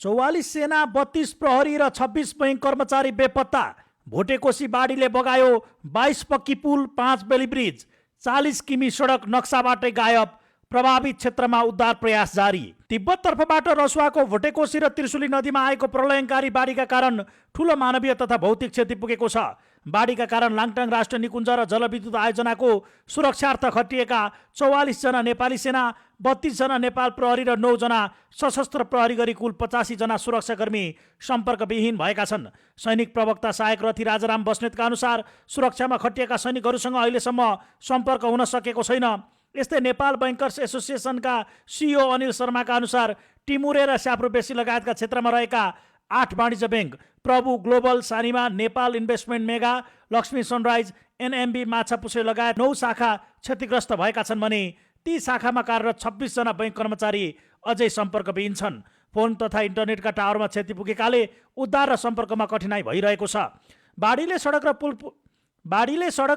44 सेना, 32 प्रहरी र 26 बैंक कर्मचारी बेपत्ता। भोटेकोशी बाढीले बगायो 22 पक्की पुल, 5 बेली ब्रिज, 40 किमी सडक नक्साबाटै गायब। प्रभावित क्षेत्रमा उद्धार प्रयास जारी। तिब्बत तर्फबाट रसुवाको भोटेकोशी र त्रिशुली नदीमा आएको प्रलयङ्कारी बाढीका कारण ठूलो मानवीय तथा भौतिक क्षति पुगेको छ। बाढीका कारण लाङटाङ राष्ट्रिय निकुञ्ज र जलविद्युत आयोजनाको सुरक्षार्थ खटिएका 44 जना नेपाली सेना, 32 जना नेपाल प्रहरी र 9 जना सशस्त्र प्रहरी गरी कुल 85 जना सुरक्षाकर्मी सम्पर्कविहीन भएका छन्। सैनिक प्रवक्ता सहायक रथी राजाराम बस्नेतका अनुसार सुरक्षामा खटिएका सैनिकहरूसँग अहिलेसम्म सम्पर्क हुन सकेको छैन। यस्तै नेपाल बैंकर्स एसोसिएसनका सिइओ अनिल शर्माका अनुसार टिमुरे र स्याप्रोबेसी लगायतका क्षेत्रमा रहेका 8 वाणिज्य बैंक, प्रभु global, Sanima, Nepal investment mega, Lakshmi sunrise, NMB, Machhapuchhre लगायत 9 शाखा क्षतिग्रस्त भएका छन् भने ती शाखामा कार्यरत 26 जना बैंक कर्मचारी अझै सम्पर्कविहीन छन्। फोन तथा इन्टरनेटका टावरमा क्षति पुगेकाले उद्धार र सम्पर्कमा कठिनाई भइरहेको छ। बाढीले सडक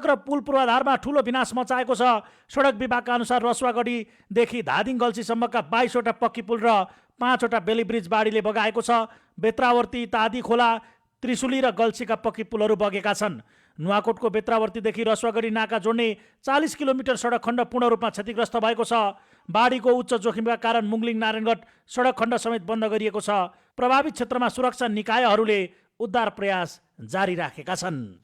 र पुल पूर्वाधारमा ठूलो विनाश मचाएको छ। सडक विभागका अनुसार रसुवागढीदेखि धादिङ गल्सीसम्मका 22 वटा पक्की पुल र 5 वटा बेली ब्रिज बाढीले बगाएको छ। बेत्रावर्ती, तादी खोला, त्रिशुली र गल्सीका पक्की पुलहरू बगेका छन्। नुवाकोटको बेत्रावर्तीदेखि रसुवागढी नाका जोड्ने 40 किलोमिटर सडक खण्ड पूर्ण रूपमा क्षतिग्रस्त भएको छ। बाढीको उच्च जोखिमका कारण मुङलिङ नारायणगढ सडक खण्ड समेत बन्द गरिएको छ। प्रभावित क्षेत्रमा सुरक्षा निकायहरूले उद्धार प्रयास जारी राखेका छन्।